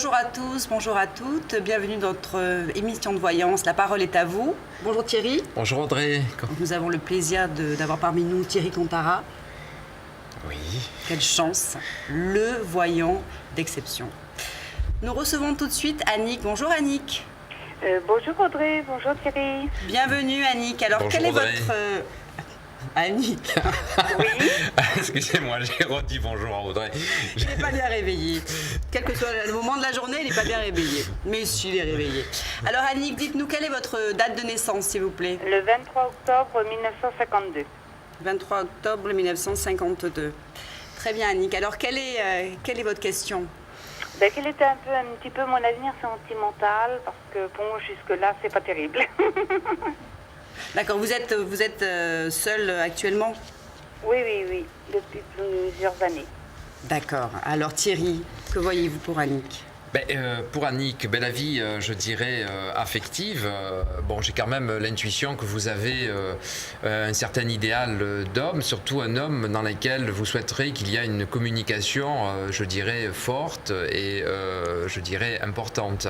Bonjour à tous, bonjour à toutes. Bienvenue dans notre émission de voyance. La parole est à vous. Bonjour Thierry. Bonjour Audrey. Nous avons le plaisir d'avoir parmi nous Thierry Contara. Oui. Quelle chance, le voyant d'exception. Nous recevons tout de suite Annick. Bonjour Annick. Bonjour Audrey, bonjour Thierry. Bienvenue Annick. Alors bonjour, quel est Audrey. votre... Annick. Oui. Excusez-moi, j'ai redit bonjour à Audrey. Il n'est pas bien réveillé. Quel que soit le moment de la journée, il n'est pas bien réveillé. Mais si, il est réveillé. Alors Annick, dites-nous, quelle est votre date de naissance, s'il vous plaît? Le 23 octobre 1952. 23 octobre 1952. Très bien Annick. Alors quelle est votre question? Quel était un petit peu mon avenir sentimental, parce que bon, jusque-là, c'est pas terrible. D'accord, vous êtes seule actuellement? Oui, depuis plusieurs années. D'accord. Alors Thierry, que voyez-vous pour Annick? Pour Annick, la vie, je dirais, affective, j'ai quand même l'intuition que vous avez un certain idéal d'homme, surtout un homme dans lequel vous souhaiterez qu'il y ait une communication, je dirais, forte et, je dirais, importante.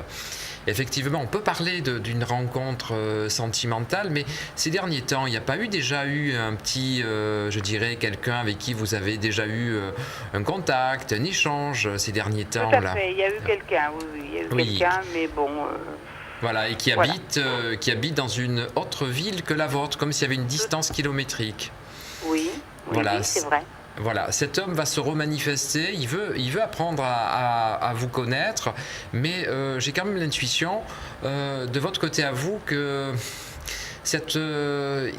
Effectivement, on peut parler d'une rencontre sentimentale, mais ces derniers temps, il n'y a pas déjà eu un petit, je dirais, quelqu'un avec qui vous avez déjà eu un contact, un échange ces derniers temps? Tout à fait, il y a eu quelqu'un, oui, il y a eu quelqu'un, mais bon... Voilà, et qui habite dans une autre ville que la vôtre, comme s'il y avait une distance kilométrique. Oui, voilà, oui, c'est vrai. Voilà, cet homme va se remanifester, il veut apprendre à vous connaître, mais j'ai quand même l'intuition de votre côté à vous que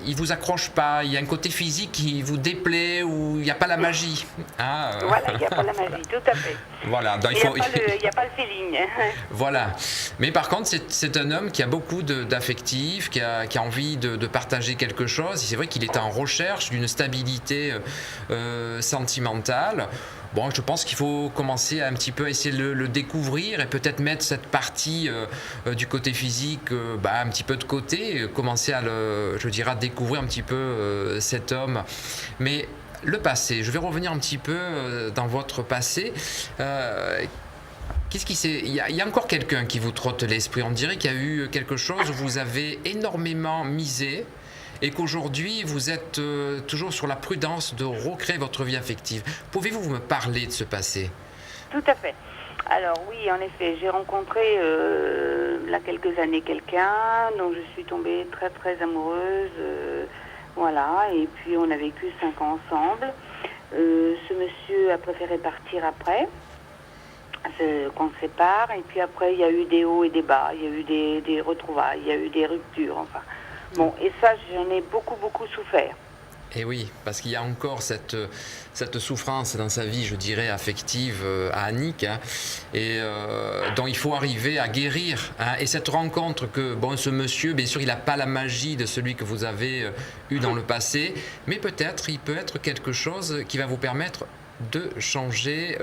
il vous accroche pas, il y a un côté physique qui vous déplaît ou il n'y a pas la magie. Voilà, il n'y a pas la magie, tout à fait. Voilà, donc il n'y a pas le feeling. Voilà, mais par contre c'est un homme qui a beaucoup d'affectifs, qui a envie de partager quelque chose. C'est vrai qu'il est en recherche d'une stabilité sentimentale. Bon, je pense qu'il faut commencer à un petit peu essayer de le découvrir et peut-être mettre cette partie du côté physique un petit peu de côté, commencer à découvrir un petit peu cet homme. Mais le passé, je vais revenir un petit peu dans votre passé. Qu'est-ce qui s'est... Il y a encore quelqu'un qui vous trotte l'esprit. On dirait qu'il y a eu quelque chose où vous avez énormément misé et qu'aujourd'hui, vous êtes toujours sur la prudence de recréer votre vie affective. Pouvez-vous me parler de ce passé? Tout à fait. Alors oui, en effet, j'ai rencontré il y a quelques années quelqu'un dont je suis tombée très très amoureuse. Voilà, et puis on a vécu 5 ans ensemble. Ce monsieur a préféré partir après, qu'on se sépare, et puis après il y a eu des hauts et des bas, il y a eu des retrouvailles, il y a eu des ruptures, enfin. Bon, et ça, j'en ai beaucoup souffert. Et oui, parce qu'il y a encore cette souffrance dans sa vie, je dirais, affective à Annick, et dont il faut arriver à guérir. Et cette rencontre que, ce monsieur, bien sûr, il n'a pas la magie de celui que vous avez eu dans le passé, mais peut-être, il peut être quelque chose qui va vous permettre de changer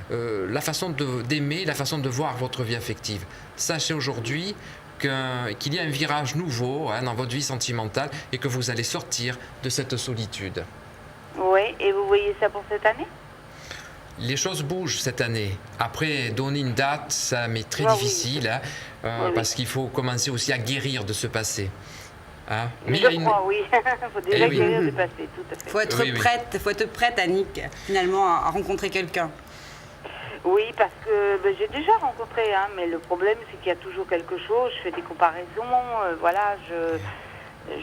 la façon d'aimer, la façon de voir votre vie affective. Sachez aujourd'hui qu'il y a un virage nouveau dans votre vie sentimentale et que vous allez sortir de cette solitude. Oui, et vous voyez ça pour cette année? Les choses bougent cette année. Après, donner une date, ça m'est très difficile, parce qu'il faut commencer aussi à guérir de ce passé. Mais il faut déjà guérir du passé, tout à fait. Faut être prête, Annick, finalement, à rencontrer quelqu'un. Oui, parce que j'ai déjà rencontré, mais le problème c'est qu'il y a toujours quelque chose, je fais des comparaisons,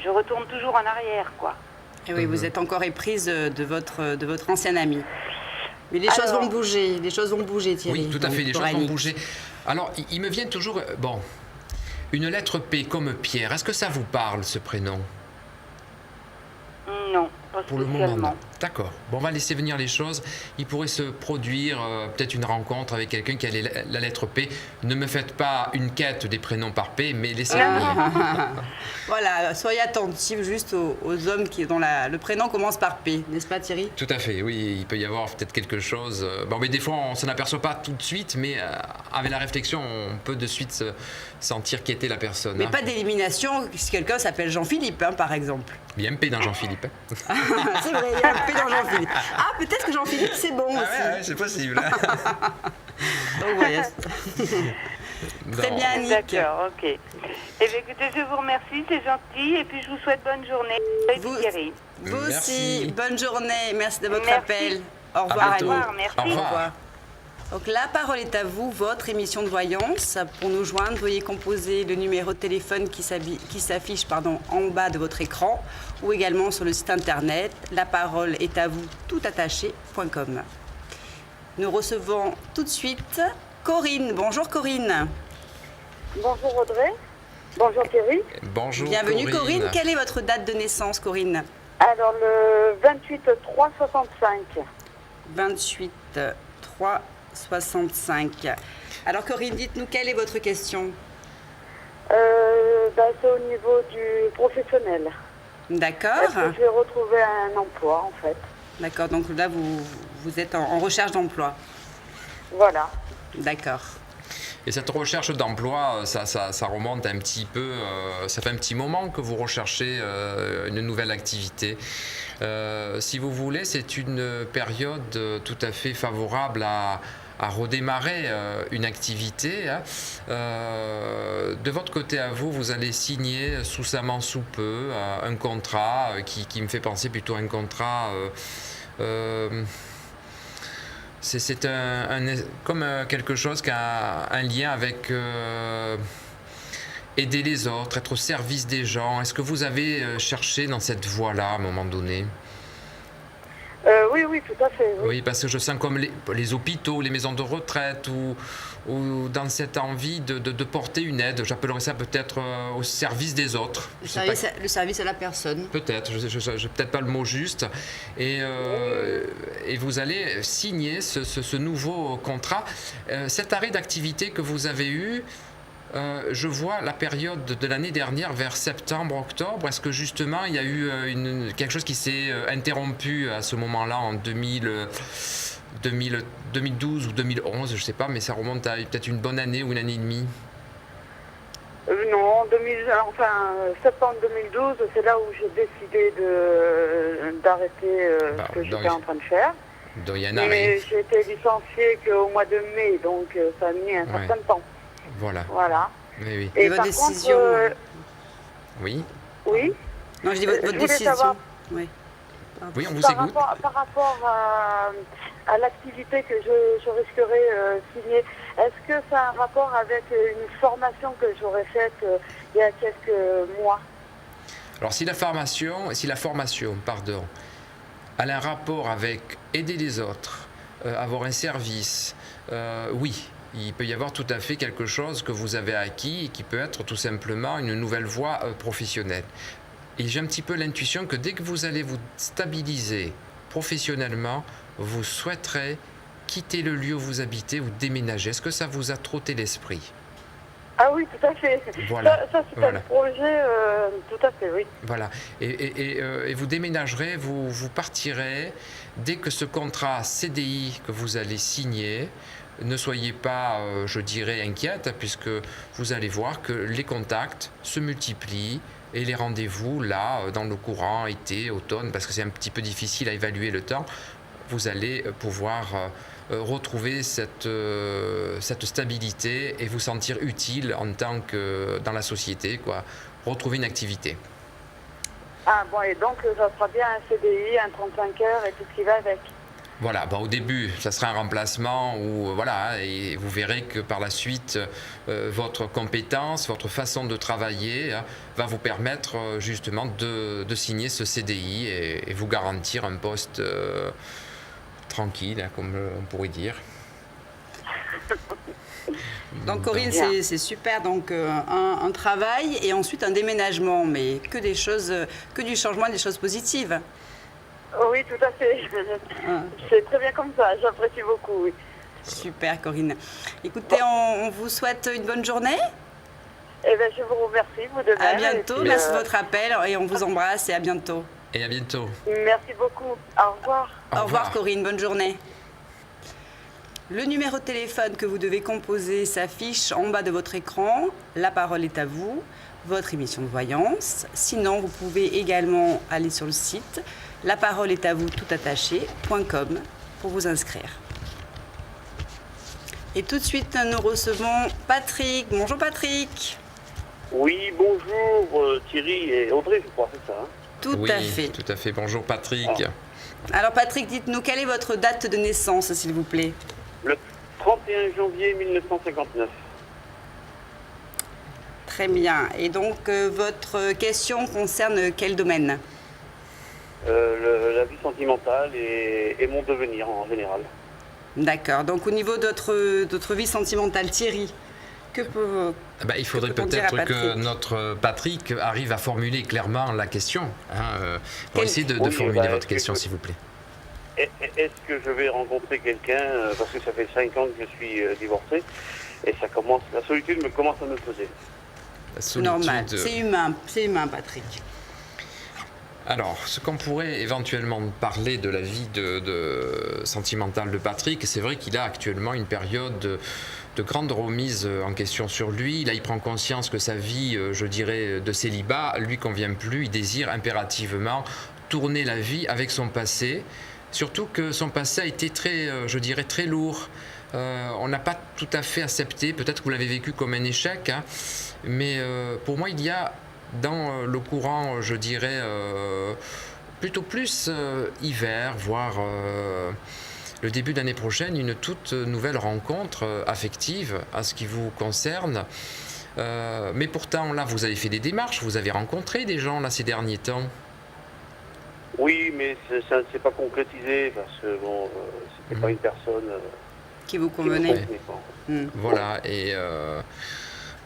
je retourne toujours en arrière, quoi. Et oui, vous êtes encore éprise de votre ancien ami. Mais les choses vont bouger, Thierry. Oui, tout à fait, les choses vont bouger. Alors, il me vient toujours, une lettre P comme Pierre, est-ce que ça vous parle, ce prénom? Non, pas pour le spécialement. moment. D'accord. Bon, on va laisser venir les choses. Il pourrait se produire peut-être une rencontre avec quelqu'un qui a la lettre P. Ne me faites pas une quête des prénoms par P, mais laissez venir. Voilà, soyez attentifs juste aux hommes dont le prénom commence par P, n'est-ce pas Thierry? Tout à fait, oui. Il peut y avoir peut-être quelque chose. Mais des fois, on ne s'en aperçoit pas tout de suite, mais avec la réflexion, on peut de suite sentir qui était la personne. Mais pas d'élimination si quelqu'un s'appelle Jean-Philippe, par exemple. Il y a un P dans Jean-Philippe. C'est vrai, il y a un P. coupé dans Jean-Philippe. Ah, peut-être que Jean-Philippe, c'est bon aussi. Ah ouais, c'est possible. Donc, voilà. Très bien, Annick. D'accord, ok. Eh bien, écoutez, je vous remercie, c'est gentil, et puis je vous souhaite bonne journée. Thierry. Vous Merci. aussi, bonne journée. Merci de votre Merci. appel. Au revoir, bientôt. Au Annick. revoir, merci. Au Au revoir. revoir. Donc la parole est à vous, votre émission de voyance. Pour nous joindre, veuillez composer le numéro de téléphone qui s'affiche en bas de votre écran ou également sur le site internet laparoleestavous toutattaché.com. Nous recevons tout de suite Corinne. Bonjour Corinne. Bonjour Audrey. Bonjour Thierry. Bonjour Bienvenue Corinne. Quelle est votre date de naissance Corinne? Alors le 28/3/65. 28/3/65. Alors Corinne, dites-nous quelle est votre question? C'est au niveau du professionnel. D'accord. Est-ce que je vais retrouver un emploi en fait? D'accord, donc là vous êtes en recherche d'emploi. Voilà. D'accord. Et cette recherche d'emploi, ça remonte un petit peu, ça fait un petit moment que vous recherchez une nouvelle activité. Si vous voulez, c'est une période tout à fait favorable à redémarrer une activité. De votre côté à vous, vous allez signer incessamment sous peu un contrat qui me fait penser plutôt à un contrat... c'est comme quelque chose qui a un lien avec aider les autres, être au service des gens. Est-ce que vous avez cherché dans cette voie-là à un moment donné? Oui, tout à fait. Oui. Oui, parce que je sens comme les hôpitaux, les maisons de retraite ou dans cette envie de porter une aide. J'appellerais ça peut-être au service des autres. Le service à la personne. Peut-être, je n'ai peut-être pas le mot juste. Et vous allez signer ce nouveau contrat. Cet arrêt d'activité que vous avez eu, je vois la période de l'année dernière vers septembre, octobre. Est-ce que justement il y a eu quelque chose qui s'est interrompu à ce moment-là en 2012 ou 2011, je ne sais pas, mais ça remonte à peut-être une bonne année ou une année et demie? Non, septembre 2012, c'est là où j'ai décidé d'arrêter ce que j'étais en train de faire. Donc il y a un arrêt. Et j'ai été licenciée qu'au mois de mai, donc ça a mis un certain temps. Voilà. Oui. Et votre décision Oui. Oui. Non, je dis votre voulais décision. savoir- Oui. Oui, on vous Par écoute. rapport à l'activité que je risquerais signer, est-ce que ça a un rapport avec une formation que j'aurais faite il y a quelques mois? Alors si la formation, elle a un rapport avec aider les autres, avoir un service, oui. Il peut y avoir tout à fait quelque chose que vous avez acquis et qui peut être tout simplement une nouvelle voie professionnelle. Et j'ai un petit peu l'intuition que dès que vous allez vous stabiliser professionnellement, vous souhaiterez quitter le lieu où vous habitez ou déménager. Est-ce que ça vous a trotté l'esprit? Ah oui, tout à fait. Voilà. Ça c'est Voilà. un projet, tout à fait, oui. Voilà. Et vous déménagerez, vous partirez dès que ce contrat CDI que vous allez signer. Ne soyez pas, je dirais, inquiète, puisque vous allez voir que les contacts se multiplient et les rendez-vous, là, dans le courant, été, automne, parce que c'est un petit peu difficile à évaluer le temps, vous allez pouvoir retrouver cette stabilité et vous sentir utile en tant que dans la société, quoi. Retrouver une activité. Ah bon, et donc ça sera bien un CDI, un 35 heures et tout ce qui va avec. Voilà, au début, ça sera un remplacement ou voilà, et vous verrez que par la suite, votre compétence, votre façon de travailler va vous permettre justement de signer ce CDI et vous garantir un poste tranquille, comme on pourrait dire. Donc Corinne, c'est super. Donc un travail et ensuite un déménagement, mais que du changement, des choses positives. Oui, tout à fait. C'est très bien comme ça, j'apprécie beaucoup, oui. Super Corinne. Écoutez, on vous souhaite une bonne journée. Eh bien, je vous remercie, vous de même. À bientôt, puis, merci de votre appel et on vous embrasse et à bientôt. Et à bientôt. Merci beaucoup. Au revoir. Au revoir Corinne, bonne journée. Le numéro de téléphone que vous devez composer s'affiche en bas de votre écran. La parole est à vous, votre émission de voyance. Sinon, vous pouvez également aller sur le site La parole est à vous tout attaché.com pour vous inscrire. Et tout de suite, nous recevons Patrick. Bonjour Patrick. Oui, bonjour Thierry et Audrey, je crois, c'est ça. Tout à fait. Tout à fait. Bonjour Patrick. Alors Patrick, dites-nous, quelle est votre date de naissance, s'il vous plaît? Le 31 janvier 1959. Très bien. Et donc, votre question concerne quel domaine? La vie sentimentale et mon devenir en général. D'accord. Donc, au niveau de votre vie sentimentale, Thierry, que peut... Il faudrait peut-être que notre Patrick arrive à formuler clairement la question. On va essayer de formuler votre question, s'il vous plaît. Est-ce que je vais rencontrer quelqu'un, parce que ça fait 5 ans que je suis divorcé, et la solitude me commence à me peser. C'est normal, c'est humain, Patrick. Alors, ce qu'on pourrait éventuellement parler de la vie sentimentale de Patrick, c'est vrai qu'il a actuellement une période de grande remise en question sur lui. Là, il prend conscience que sa vie, je dirais, de célibat, lui convient plus. Il désire impérativement tourner la vie avec son passé. Surtout que son passé a été très, je dirais, très lourd. On n'a pas tout à fait accepté, peut-être que vous l'avez vécu comme un échec, hein, mais pour moi, il y a dans le courant, je dirais, plutôt plus hiver, voire le début d'année prochaine, une toute nouvelle rencontre affective à ce qui vous concerne. Mais pourtant, là, vous avez fait des démarches, vous avez rencontré des gens là ces derniers temps. Oui, mais ça ne s'est pas concrétisé parce que bon, c'était pas une personne qui vous convenait. Voilà, et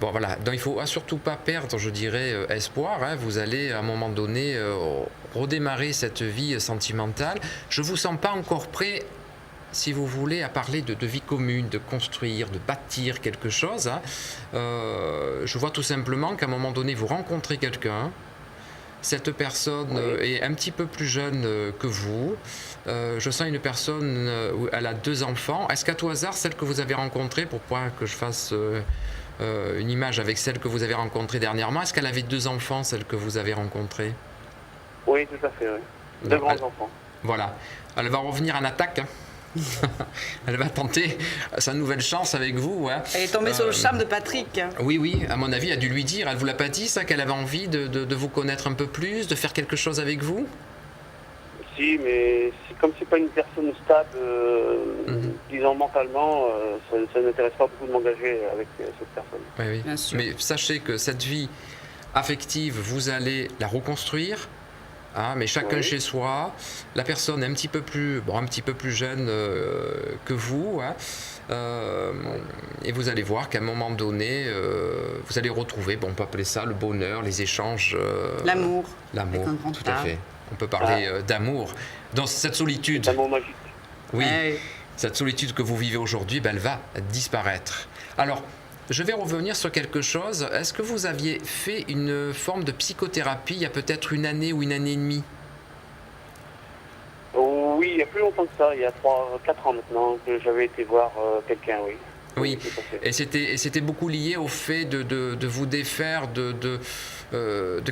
bon voilà, donc il ne faut surtout pas perdre, je dirais, espoir. Hein. Vous allez à un moment donné redémarrer cette vie sentimentale. Je ne vous sens pas encore prêt, si vous voulez, à parler de vie commune, de construire, de bâtir quelque chose. Hein. Je vois tout simplement qu'à un moment donné, vous rencontrez quelqu'un. Cette personne est un petit peu plus jeune que vous. Je sens une personne, elle a 2 enfants. Est-ce qu'à tout hasard, celle que vous avez rencontrée, pour pas que je fasse une image avec celle que vous avez rencontrée dernièrement, est-ce qu'elle avait 2 enfants, celle que vous avez rencontrée? Oui, tout à fait, oui. 2 grands-enfants. Voilà. Elle va revenir en attaque. Hein. Elle va tenter sa nouvelle chance avec vous. Hein. Elle est tombée sur le charme de Patrick. Oui, à mon avis, elle a dû lui dire, elle ne vous l'a pas dit ça, qu'elle avait envie de vous connaître un peu plus, de faire quelque chose avec vous? Si, mais comme c'est pas une personne stable, disons mentalement, ça ne m'intéresse pas beaucoup de m'engager avec cette personne. Oui. Bien sûr. Mais sachez que cette vie affective, vous allez la reconstruire. Hein, mais chacun chez soi, la personne est un petit peu plus jeune que vous, hein, et vous allez voir qu'à un moment donné, vous allez retrouver, on peut appeler ça le bonheur, les échanges, l'amour, tout à fait. On peut parler d'amour. Dans cette solitude, l'amour magique. Oui, cette solitude que vous vivez aujourd'hui, elle va disparaître. Alors, je vais revenir sur quelque chose. Est-ce que vous aviez fait une forme de psychothérapie il y a peut-être 1 année ou 1 année et demie? Oui, il y a plus longtemps que ça, il y a 4 ans maintenant, que j'avais été voir quelqu'un, oui. Oui, et c'était beaucoup lié au fait de vous défaire de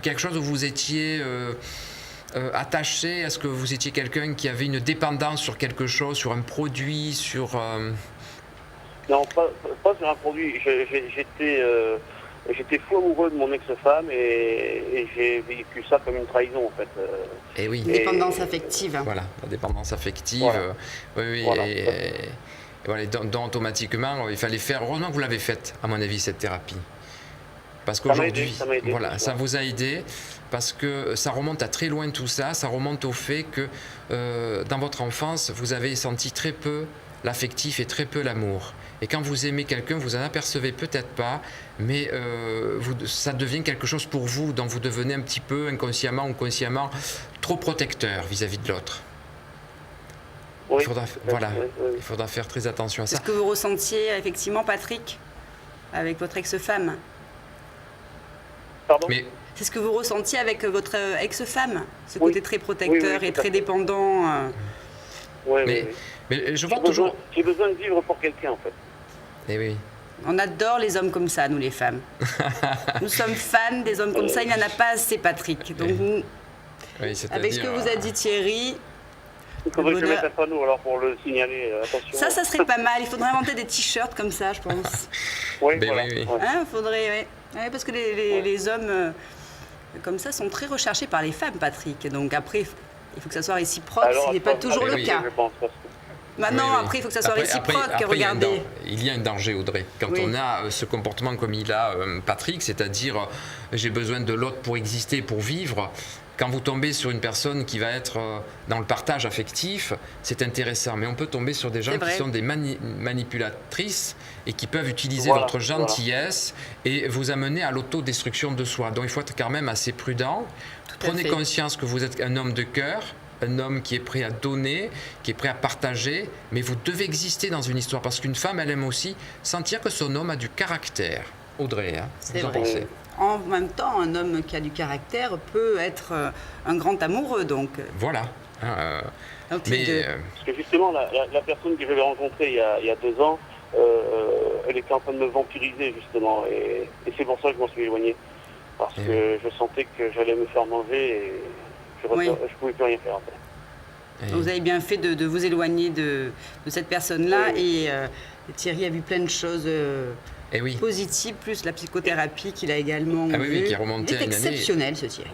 quelque chose où vous étiez attaché. Est-ce que vous étiez quelqu'un qui avait une dépendance sur quelque chose, sur un produit, sur... Non, pas sur un produit. J'étais fou amoureux de mon ex-femme et j'ai vécu ça comme une trahison en fait. Et oui. Dépendance affective. Voilà, la dépendance affective. Voilà. Oui. Voilà. Et voilà, donc automatiquement, il fallait faire. Heureusement que vous l'avez faite, à mon avis, cette thérapie. Parce qu'aujourd'hui, voilà, ça vous a aidé. Parce que ça remonte à très loin tout ça. Ça remonte au fait que dans votre enfance, vous avez senti très peu l'affectif et très peu l'amour. Et quand vous aimez quelqu'un, vous en apercevez peut-être pas, mais ça devient quelque chose pour vous, dont vous devenez un petit peu inconsciemment ou consciemment trop protecteur vis-à-vis de l'autre. Oui. Il faudra faire très attention à ça. Est-ce que vous ressentiez effectivement, Patrick, avec votre ex-femme? Pardon? C'est ce que vous ressentiez avec votre ex-femme, ce côté très protecteur et très dépendant. Mais je vois toujours... J'ai besoin de vivre pour quelqu'un en fait. Eh oui. On adore les hommes comme ça, nous les femmes. Nous sommes fans des hommes comme ça, il n'y en a pas assez, Patrick. Donc Oui, c'est-à-dire, Avec ce que vous a dit Thierry, Il faudrait que je bonheur. mette un panneau alors pour le signaler. Attention. ça serait pas mal. Il faudrait inventer des t-shirts comme ça, je pense. Oui, Ben voilà. oui, oui. Ouais. Hein, faudrait, ouais. Ouais, parce que les hommes comme ça sont très recherchés par les femmes, Patrick. Donc après, il faut que ça soit réciproque, Alors, ce n'est pas attends, toujours ah, le oui, cas. Je pense, parce que... Maintenant, Oui, oui. après, il faut que ça soit Après, réciproque. après, Regardez. il y a un danger, Audrey. Quand Oui. on a ce comportement comme il a Patrick, c'est-à-dire j'ai besoin de l'autre pour exister, pour vivre. Quand vous tombez sur une personne qui va être dans le partage affectif, c'est intéressant. Mais on peut tomber sur des gens C'est qui vrai. sont des manipulatrices et qui peuvent utiliser Voilà, votre gentillesse et vous amener à l'autodestruction de soi. Donc il faut être quand même assez prudent. à Prenez fait. conscience que vous êtes un homme de cœur, un homme qui est prêt à donner, qui est prêt à partager, mais vous devez exister dans une histoire parce qu'une femme, elle aime aussi sentir que son homme a du caractère. Audrey, hein, C'est vous en vrai. pensez? En même temps, un homme qui a du caractère peut être un grand amoureux, donc. Voilà. Donc, Mais Parce que justement, la personne que j'avais rencontrée il y a 2 ans, elle était en train de me vampiriser, justement. Et c'est pour ça que je m'en suis éloigné. Parce Et que je sentais que j'allais me faire manger et je Oui. pouvais plus rien faire. En fait. vous avez bien fait de vous éloigner de cette personne-là. Oui. Et Thierry a vu plein de choses et oui. positives, plus la psychothérapie qu'il a également Ah oui, oui, vue. qui est remontée Il à est une année. exceptionnel, ce Thierry.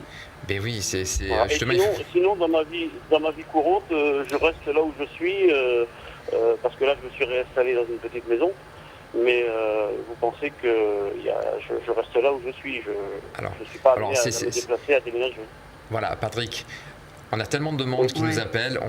Ben oui, c'est Voilà. Et justement. sinon, dans ma vie courante, je reste là où je suis, parce que là, je me suis réinstallé dans une petite maison. Mais vous pensez que je reste là où je suis. Je ne suis pas amené à me déplacer, à déménager. Voilà, Patrick, on a tellement de monde qui Oui. nous appelle.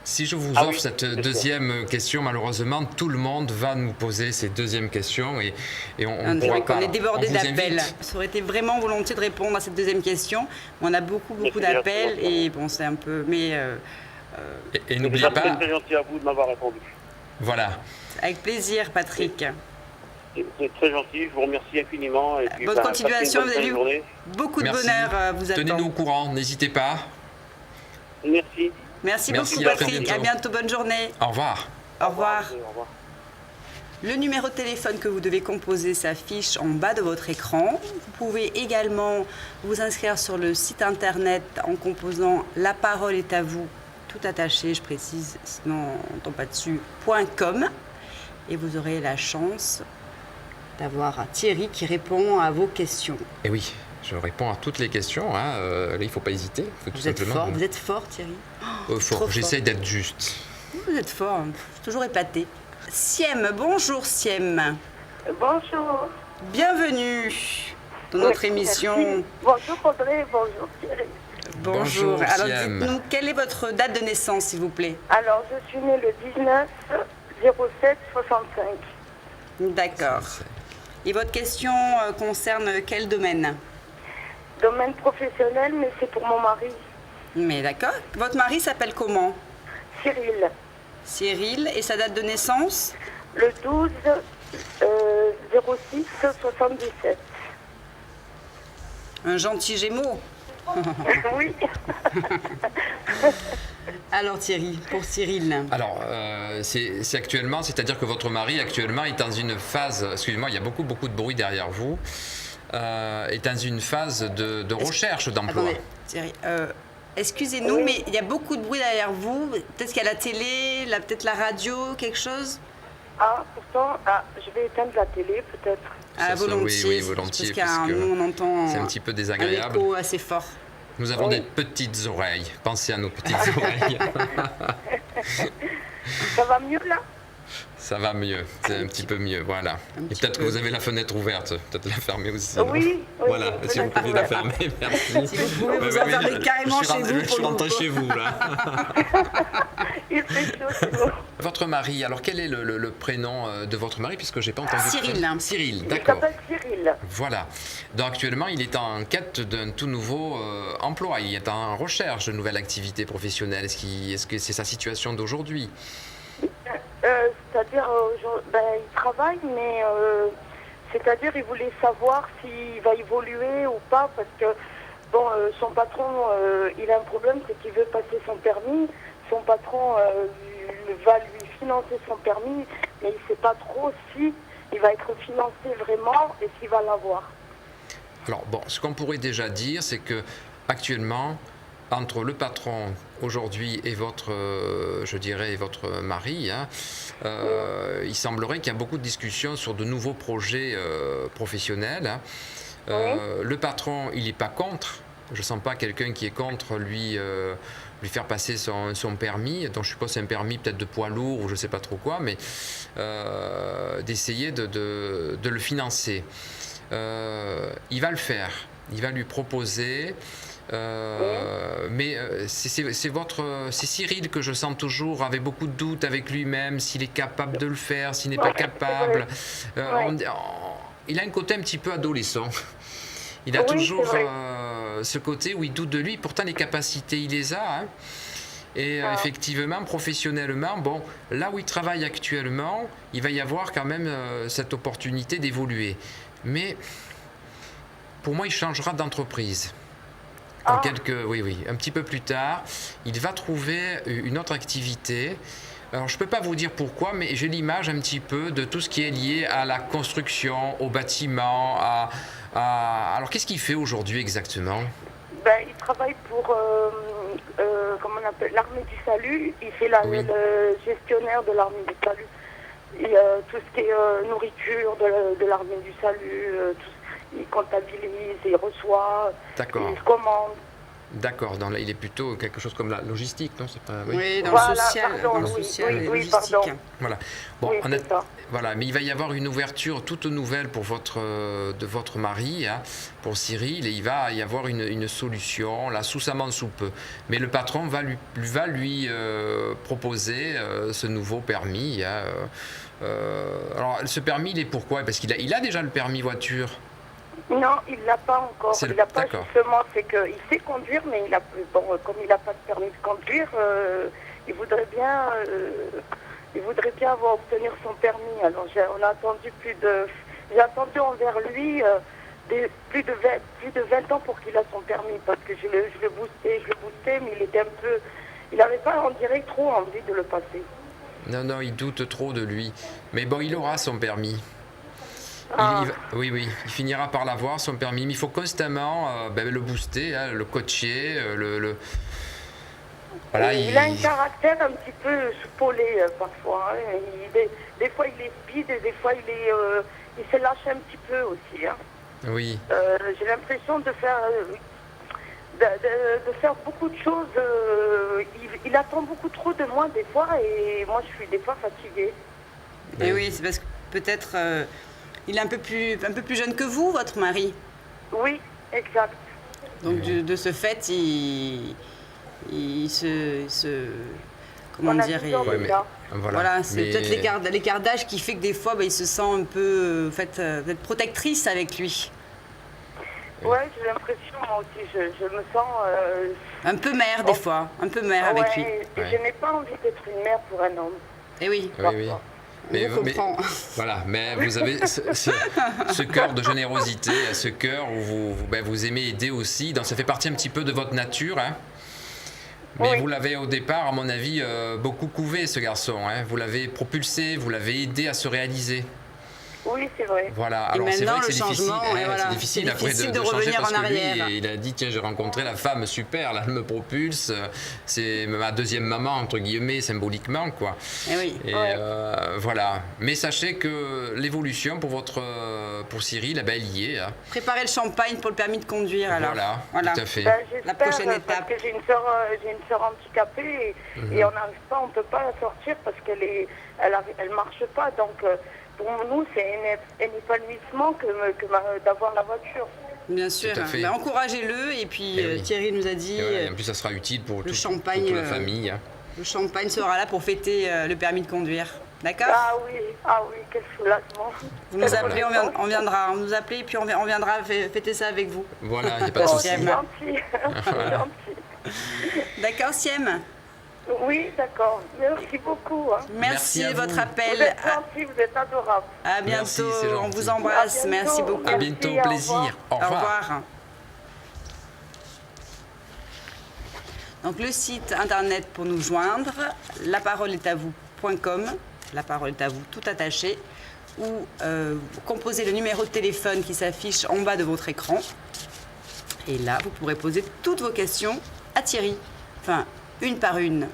Si je vous Ah offre oui, cette bien sûr. deuxième question, malheureusement, tout le monde va nous poser ces deuxièmes questions et on On ne pourra dirait pas. qu'on est débordé On vous d'appels. invite. Ça aurait été vraiment volontiers de répondre à cette deuxième question. On a beaucoup Merci, d'appels merci. et bon, c'est un peu. Mais Et C'est n'oubliez déjà pas, très gentil à vous de m'avoir répondu. voilà, avec plaisir, Patrick. C'est très gentil, je vous remercie infiniment. Et puis, Bonne passez continuation, une bonne vous avez fin de vu. journée. Beaucoup de merci. bonheur vous attend. Tenez-nous au courant, n'hésitez pas. Merci. Merci Merci, beaucoup, à très Patrick. bientôt. À bientôt, bonne journée. Au revoir. Au revoir. Au revoir. Le numéro de téléphone que vous devez composer s'affiche en bas de votre écran. Vous pouvez également vous inscrire sur le site internet en composant La parole est à vous, tout attaché, je précise, sinon on ne tombe pas dessus, .com. Et vous aurez la chance d'avoir Thierry qui répond à vos questions. Et oui, je réponds à toutes les questions. Hein. Là, il ne faut pas hésiter. Faut tout Vous êtes simplement. fort, vous êtes fort, Thierry. Fort. trop J'essaie fort. d'être juste. Vous êtes fort, je suis toujours épaté. Siem, bonjour Siem. Bonjour. Bienvenue dans notre Merci. émission. Bonjour Audrey, bonjour Thierry. Bonjour. Bonjour, Alors Siem. dites-nous, quelle est votre date de naissance, s'il vous plaît? Alors, je suis née le 19 07 65. D'accord. Et votre question concerne quel domaine? Domaine professionnel, mais c'est pour mon mari, Mais d'accord. Votre mari s'appelle comment? Cyril. Cyril. Et sa date de naissance? Le 12 06 77. Un gentil Gémeaux. Oui. Alors Thierry, pour Cyril. Alors, c'est actuellement, c'est-à-dire que votre mari actuellement est dans une phase, excusez-moi, il y a beaucoup de bruit derrière vous, est dans une phase de recherche d'emploi. Attendez, Thierry. Excusez-nous, mais il y a beaucoup de bruit derrière vous. Peut-être qu'il y a la télé, peut-être la radio, quelque chose? Ah, pourtant, je vais éteindre la télé peut-être. Ah, volontiers. Oui, volontiers, Parce parce que nous, on entend c'est un petit peu un désagréable. écho assez fort. Nous avons Oui. des petites oreilles. Pensez à nos petites oreilles. Ça va mieux là? Ça va mieux, c'est un petit peu mieux, voilà. Un Et petit peut-être que peu. vous avez la fenêtre ouverte, peut-être la fermer aussi. non Oui, Voilà, oui, si vous pouvez la fermer, merci. Si vous pouvez vous enfermer carrément chez vous Je pour suis rentré nous. chez vous, là. Il fait chaud chez nous. Votre mari, alors quel est le prénom de votre mari, puisque j'ai pas entendu le Cyril. prénom. Cyril, Il d'accord. s'appelle Cyril. Voilà. Donc actuellement, il est en quête d'un tout nouveau emploi. Il est en recherche de nouvelles activités professionnelles. Est-ce que c'est sa situation d'aujourd'hui? C'est-à-dire, il travaille, mais c'est-à-dire, il voulait savoir s'il va évoluer ou pas, parce que bon, son patron, il a un problème, c'est qu'il veut passer son permis. Son patron va lui financer son permis, mais il ne sait pas trop si il va être financé vraiment et s'il va l'avoir. Alors bon, ce qu'on pourrait déjà dire, c'est que actuellement, entre le patron aujourd'hui et votre, je dirais, votre mari, hein, il semblerait qu'il y a beaucoup de discussions sur de nouveaux projets professionnels. Hein. Le patron, il n'est pas contre. Je ne sens pas quelqu'un qui est contre lui faire passer son permis. Donc je suppose c'est un permis peut-être de poids lourd ou je ne sais pas trop quoi, mais d'essayer de le financer. Il va le faire. Il va lui proposer. Mais c'est Cyril que je sens toujours avec beaucoup de doutes avec lui-même, s'il est capable de le faire, s'il n'est pas capable. Il a un côté un petit peu adolescent. Il a toujours ce côté où il doute de lui. Pourtant, les capacités, il les a. Hein. Et effectivement, professionnellement, bon, là où il travaille actuellement, il va y avoir quand même cette opportunité d'évoluer. Mais pour moi, il changera d'entreprise. Un petit peu plus tard, il va trouver une autre activité. Alors, je ne peux pas vous dire pourquoi, mais j'ai l'image un petit peu de tout ce qui est lié à la construction, au bâtiment. Alors, qu'est-ce qu'il fait aujourd'hui exactement ? Il travaille pour comment on appelle, l'armée du salut. Il fait le gestionnaire de l'armée du salut. Et, tout ce qui est nourriture de l'armée du salut, il comptabilise, il reçoit, il commande. D'accord, il est plutôt quelque chose comme la logistique, non ? C'est pas, oui, dans le social, et logistique. Voilà. Bon, voilà, mais il va y avoir une ouverture toute nouvelle pour de votre mari, hein, pour Cyril, et il va y avoir une solution, là, incessamment sous peu. Mais le patron va lui proposer ce nouveau permis. Hein, alors, ce permis, il est pourquoi ? Parce qu'il a déjà le permis voiture. Non, il ne l'a pas encore. Il n'a pas justement, c'est qu'il sait conduire, mais comme il n'a pas de permis de conduire, il voudrait bien obtenir son permis. Alors on a attendu j'ai attendu envers lui plus de 20 ans pour qu'il a son permis, parce que je le boostais, mais il n'avait pas, on dirait, trop envie de le passer. Non, il doute trop de lui. Mais bon, il aura son permis. Il finira par l'avoir, son permis, mais il faut constamment le booster, hein, le coacher, Voilà, il a un caractère un petit peu soupolé parfois. Hein. Des fois il est speed et des fois il se lâche un petit peu aussi. Hein. Oui. J'ai l'impression de faire beaucoup de choses. Il attend beaucoup trop de moi des fois et moi je suis des fois fatiguée. Et oui, c'est parce que peut-être... il est un peu plus jeune que vous, votre mari. Oui, exact. Donc de ce fait, il se comment dire, voilà, c'est peut-être l'écart d'âge qui fait que des fois, il se sent un peu peut-être protectrice avec lui. Ouais, j'ai l'impression, moi aussi, je me sens un peu mère des fois, un peu mère avec lui. Et je n'ai pas envie d'être une mère pour un homme. Et oui. Mais voilà, mais vous avez ce cœur de générosité, ce cœur où vous aimez aider aussi. Donc ça fait partie un petit peu de votre nature. Hein. Mais vous l'avez au départ, à mon avis, beaucoup couvé, ce garçon. Hein. Vous l'avez propulsé, vous l'avez aidé à se réaliser. Oui, c'est vrai. Voilà. Alors c'est vrai que c'est difficile, c'est difficile après de revenir changer parce en arrière. Que lui, il a dit tiens, j'ai rencontré la femme super, là, elle me propulse, c'est ma deuxième maman entre guillemets symboliquement quoi. Et voilà. Mais sachez que l'évolution pour Cyril, elle y est. Hein. Préparez le champagne pour le permis de conduire alors. Voilà. Tout à fait. La prochaine étape. Parce que j'ai une sœur handicapée et on peut pas la sortir parce elle marche pas donc. Pour nous, c'est un épanouissement que d'avoir la voiture. Bien sûr. Encouragez-le. Et puis Thierry nous a dit... Et en plus, ça sera utile pour toute la famille. Hein. Le champagne sera là pour fêter le permis de conduire. D'accord ? Ah oui, quel soulagement. Vous nous appelez, on viendra. Vous nous appelez et puis on viendra fêter ça avec vous. Voilà, il n'y a pas de souci. C'est gentil. D'accord, Siem ? Oui, d'accord. Merci beaucoup. Hein. Merci de votre appel. Vous êtes gentil, vous êtes adorable. À bientôt. Merci, on vous embrasse. Merci beaucoup. À bientôt, plaisir. Au revoir. Donc le site internet pour nous joindre, laparoleestavous.com, la parole est à vous tout attaché, ou composez le numéro de téléphone qui s'affiche en bas de votre écran. Et là, vous pourrez poser toutes vos questions à à Thierry. Enfin, une par une.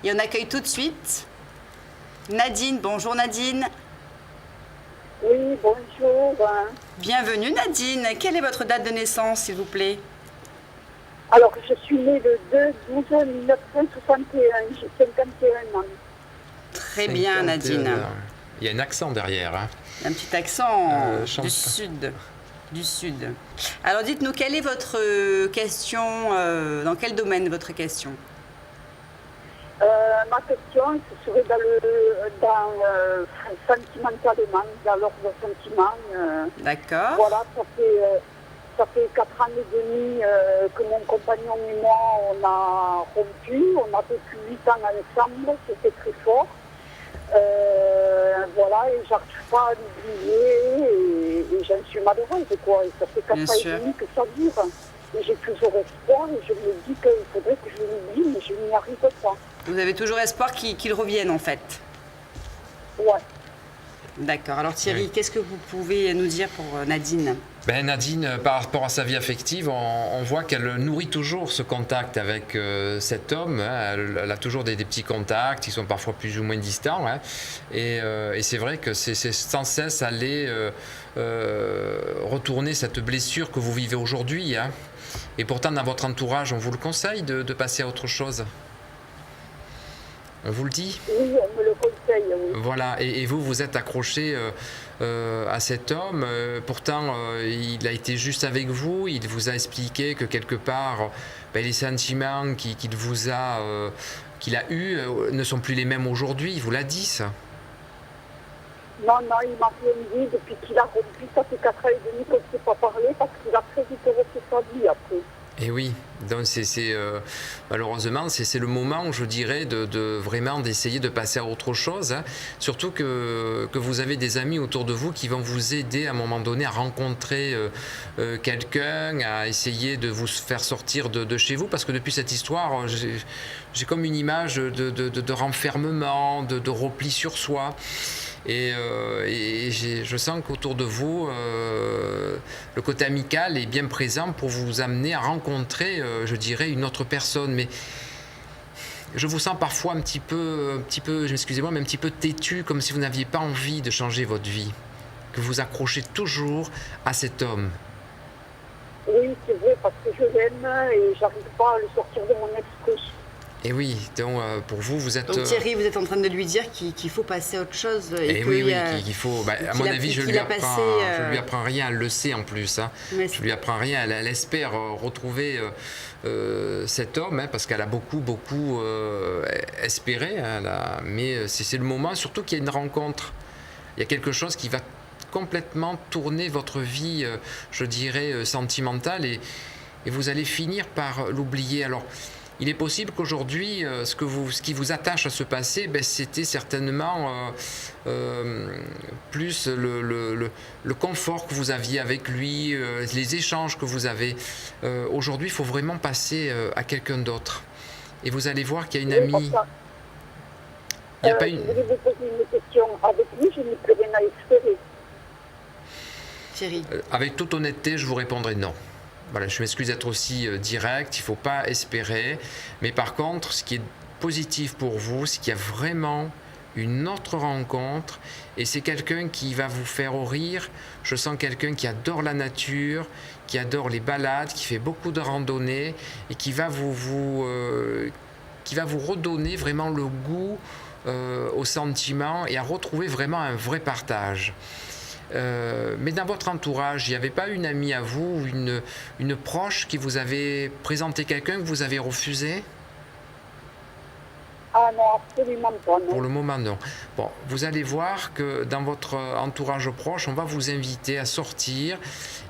Et on accueille tout de suite Nadine. Bonjour Nadine. Oui, bonjour. Bienvenue Nadine. Quelle est votre date de naissance, s'il vous plaît? Alors, je suis née le 2/12/1961. J'ai 51 ans. Très bien 51. Nadine. Il y a un accent derrière. Hein. Un petit accent chante du pas. sud. Du sud. Alors dites-nous, quelle est votre question, dans quel domaine votre question? Ma question, ce serait sentimentalement, dans l'ordre sentiment. D'accord. Voilà, ça fait 4 ans et demi que mon compagnon et moi, on a rompu. On a vécu 8 ans ensemble, c'était très fort. Voilà, et j'arrive pas à l'oublier et j'en suis malheureuse, quoi. Et ça fait 4 Bien ans sûr. et demi que ça dure. Et j'ai toujours espoir et je me dis qu'il faudrait que je l'oublie, mais je n'y arrive pas. Vous avez toujours espoir qu'il revienne en fait. Ouais. D'accord. Alors Thierry, Oui. qu'est-ce que vous pouvez nous dire pour Nadine? Ben Nadine, par rapport à sa vie affective, on voit qu'elle nourrit toujours ce contact avec cet homme. Hein. Elle a toujours des petits contacts, qui sont parfois plus ou moins distants. Hein. Et c'est vrai que c'est sans cesse aller retourner cette blessure que vous vivez aujourd'hui. Hein. Et pourtant, dans votre entourage, on vous le conseille de passer à autre chose. On vous le dit? Oui, on me le conseille, oui. Voilà, et vous, vous êtes accroché à cet homme. Pourtant, il a été juste avec vous. Il vous a expliqué que quelque part, les sentiments qu'il a eus ne sont plus les mêmes aujourd'hui. Il vous l'a dit, ça? Non, il m'a rien dit depuis qu'il a rompu. Ça fait 4 ans et demi qu'on ne s'est pas parlé parce qu'il a très vite refait sa vie après. Et oui, donc malheureusement, c'est le moment, je dirais, de vraiment d'essayer de passer à autre chose. Hein. Surtout que vous avez des amis autour de vous qui vont vous aider à un moment donné à rencontrer quelqu'un, à essayer de vous faire sortir de chez vous. Parce que depuis cette histoire, j'ai comme une image de renfermement, de repli sur soi. Et je sens qu'autour de vous, le côté amical est bien présent pour vous amener à rencontrer, je dirais, une autre personne. Mais je vous sens parfois un petit peu, excusez-moi, mais un petit peu têtu, comme si vous n'aviez pas envie de changer votre vie, que vous accrochez toujours à cet homme. Oui, c'est vrai, parce que je l'aime et j'arrive pas à le sortir de mon esprit. Et oui, donc pour vous, vous êtes... Donc Thierry, vous êtes en train de lui dire qu'il faut passer à autre chose. Et oui, qu'il faut... à mon avis, je lui apprends rien, elle le sait en plus. Hein. Je lui apprends rien, elle espère retrouver cet homme, hein, parce qu'elle a beaucoup espéré. Hein, mais c'est le moment, surtout qu'il y a une rencontre. Il y a quelque chose qui va complètement tourner votre vie, je dirais, sentimentale, et vous allez finir par l'oublier. Alors, il est possible qu'aujourd'hui, ce qui vous attache à ce passé, c'était certainement plus le confort que vous aviez avec lui, les échanges que vous avez. Aujourd'hui, il faut vraiment passer à quelqu'un d'autre. Et vous allez voir qu'il y a une amie... Il n'y a pas une... Je vais vous poser une question. Avec lui, je n'ai plus rien à espérer. Thierry. Avec toute honnêteté, je vous répondrai non. Voilà, je m'excuse d'être aussi direct, il ne faut pas espérer. Mais par contre, ce qui est positif pour vous, c'est qu'il y a vraiment une autre rencontre et c'est quelqu'un qui va vous faire rire. Je sens quelqu'un qui adore la nature, qui adore les balades, qui fait beaucoup de randonnées et qui va vous redonner vraiment le goût au sentiment et à retrouver vraiment un vrai partage. Mais dans votre entourage, il n'y avait pas une amie à vous, une proche qui vous avait présenté quelqu'un que vous avez refusé? Ah non, absolument pas, non. Pour le moment, non. Bon, vous allez voir que dans votre entourage proche, on va vous inviter à sortir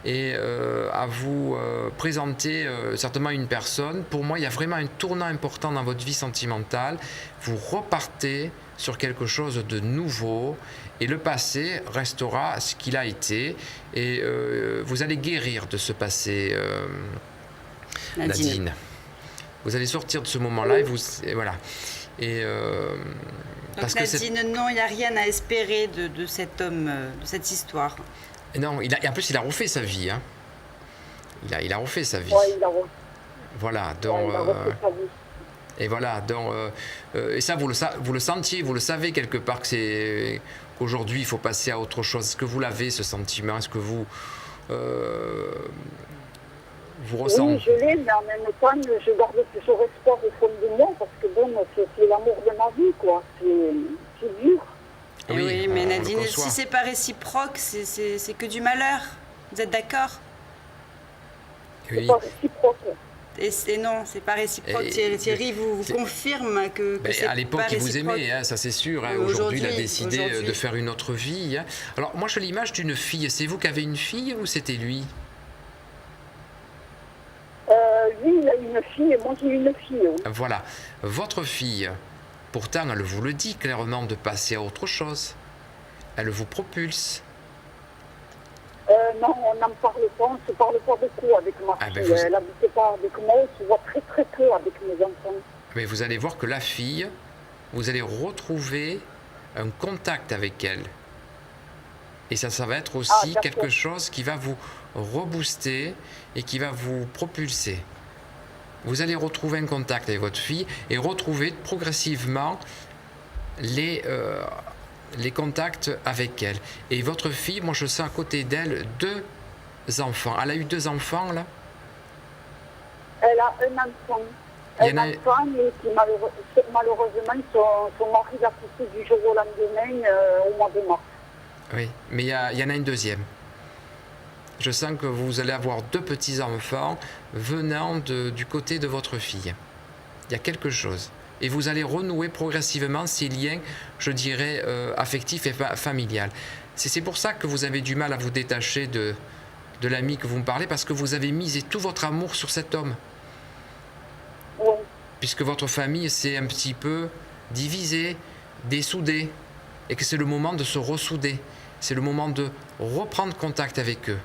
et à vous présenter certainement une personne. Pour moi, il y a vraiment un tournant important dans votre vie sentimentale. Vous repartez sur quelque chose de nouveau et le passé restera ce qu'il a été et vous allez guérir de ce passé, Nadine. Vous allez sortir de ce moment-là et voilà. Et donc Nadine, non, il n'y a rien à espérer de cet homme, de cette histoire. Non, en plus il a refait sa vie. Hein. Il a refait sa vie. Ouais, il a refait. Voilà, donc... et voilà, donc, et ça, vous le sentiez, vous le savez quelque part qu'aujourd'hui, il faut passer à autre chose. Est-ce que vous l'avez, ce sentiment? Est-ce que vous ressentez? Oui, je l'ai, mais en même temps, je garde toujours espoir au fond de moi, parce que bon, c'est l'amour de ma vie, quoi. C'est dur. Oui, mais on le Nadine, conçoit. si c'est pas réciproque, c'est que du malheur. Vous êtes d'accord? Oui. C'est pas réciproque. Et non, c'est pas réciproque. Thierry vous confirme que Ben, c'est à l'époque, pas il vous réciproque. aimait, hein, ça c'est sûr. Hein. Oui, Aujourd'hui, il a aujourd'hui, décidé de faire une autre vie. Hein. Alors, moi, j'ai l'image d'une fille. C'est vous qui avez une fille ou c'était lui? Lui, il a une fille et moi, j'ai une fille. Oui. Voilà. Votre fille, pourtant, elle vous le dit clairement de passer à autre chose. Elle vous propulse. Non, on n'en parle pas, on ne se parle pas beaucoup avec ma fille. Ah, ben vous- Elle n'habite pas avec moi, on se voit très très peu avec mes enfants. Mais vous allez voir que la fille, vous allez retrouver un contact avec elle. Et ça va être aussi d'accord. quelque chose qui va vous rebooster et qui va vous propulser. Vous allez retrouver un contact avec votre fille et retrouver progressivement les contacts avec elle. Et votre fille, moi je sens à côté d'elle 2 enfants. Elle a eu 2 enfants là? Elle a un enfant. Il y en a- Un enfant, mais qui malheureusement, son mari l'a quitté du jour au lendemain au mois de mars. Oui, mais il y en a une deuxième. Je sens que vous allez avoir 2 petits-enfants venant du côté de votre fille. Il y a quelque chose. Et vous allez renouer progressivement ces liens, je dirais, affectifs et familiales. C'est pour ça que vous avez du mal à vous détacher de l'ami que vous me parlez, parce que vous avez misé tout votre amour sur cet homme. Oui. Puisque votre famille s'est un petit peu divisée, dessoudée, et que c'est le moment de se ressouder. C'est le moment de reprendre contact avec eux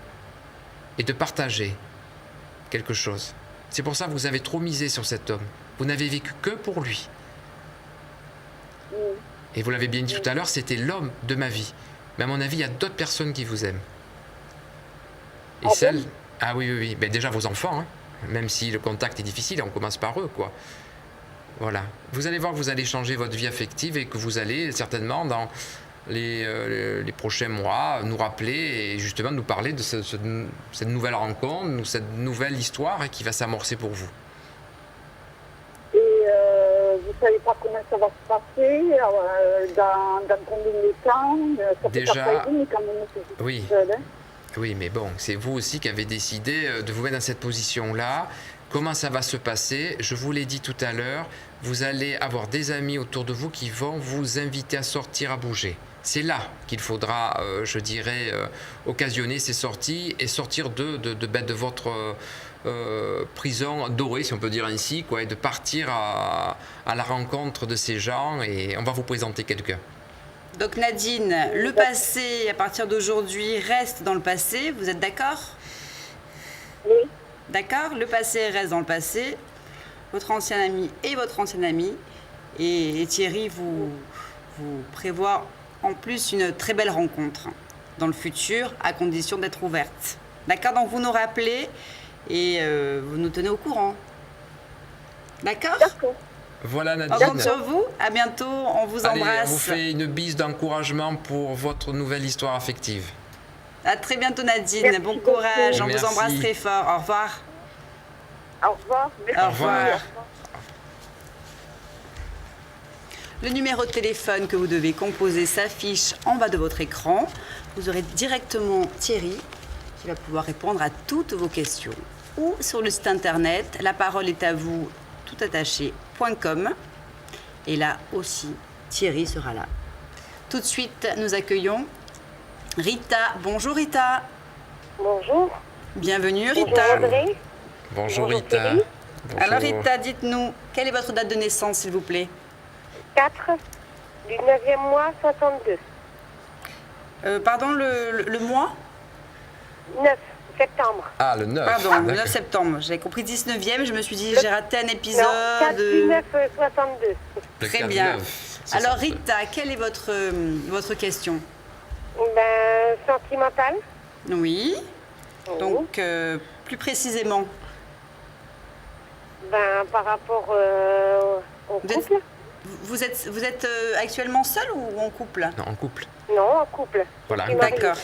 et de partager quelque chose. C'est pour ça que vous avez trop misé sur cet homme. Vous n'avez vécu que pour lui. Et vous l'avez bien dit tout à l'heure, c'était l'homme de ma vie. Mais à mon avis, il y a d'autres personnes qui vous aiment. Et Ah celles... bon? Ah oui, oui, oui. Ben déjà vos enfants, hein. Même si le contact est difficile, on commence par eux, quoi. Voilà. Vous allez voir que vous allez changer votre vie affective et que vous allez certainement, dans les prochains mois, nous rappeler et justement nous parler de cette nouvelle rencontre, cette nouvelle histoire qui va s'amorcer pour vous. Et vous ne savez pas comment ça va se passer, dans combien de temps, ça peut Déjà, pas aider, mais quand même, c'est oui. seul, hein. Oui, mais bon, c'est vous aussi qui avez décidé de vous mettre dans cette position-là. Comment ça va se passer? Je vous l'ai dit tout à l'heure, vous allez avoir des amis autour de vous qui vont vous inviter à sortir, à bouger. C'est là qu'il faudra, je dirais, occasionner ces sorties et sortir de votre prison dorée, si on peut dire ainsi, quoi, et de partir à la rencontre de ces gens, et on va vous présenter quelqu'un. Donc Nadine, le passé, à partir d'aujourd'hui, reste dans le passé. Vous êtes d'accord? Oui. D'accord? Le passé reste dans le passé. Votre ancien ami et votre ancienne amie. Et Thierry vous prévoit en plus une très belle rencontre dans le futur, à condition d'être ouverte. D'accord? Donc vous nous rappelez et vous nous tenez au courant. D'accord? D'accord. Voilà On Nadine. compte sur vous. À bientôt. On vous Allez, embrasse. on vous fait une bise d'encouragement pour votre nouvelle histoire affective. À très bientôt Nadine. Merci Bon beaucoup. courage. On Merci. vous embrasse très fort. Au revoir. Au revoir. Merci. Au revoir. Au revoir. Le numéro de téléphone que vous devez composer s'affiche en bas de votre écran. Vous aurez directement Thierry qui va pouvoir répondre à toutes vos questions. Ou sur le site internet laparoleestavous toutattaché.com. Et là aussi, Thierry sera là. Tout de suite, nous accueillons Rita. Bonjour Rita. Bonjour. Bienvenue Bonjour Rita. Audrey. Bonjour Bonjour, Rita. Thierry. Bonjour. Alors Rita, dites-nous, quelle est votre date de naissance s'il vous plaît? 4 du 9e mois 62. Pardon, le mois? 9 septembre. Ah, le 9. Pardon, le 9 D'accord. septembre. J'avais compris 19e, je me suis dit j'ai raté un épisode. Non, 4 du 9 62. Le Très 4, bien. 9, Alors 62. Rita, quelle est votre question? Ben, sentimental. Oui. Oui. Donc plus précisément. Ben, par rapport au Vous êtes- couple. Vous êtes actuellement seul ou en couple? Non, en couple. Non, en couple. Voilà. Je suis mariée. D'accord.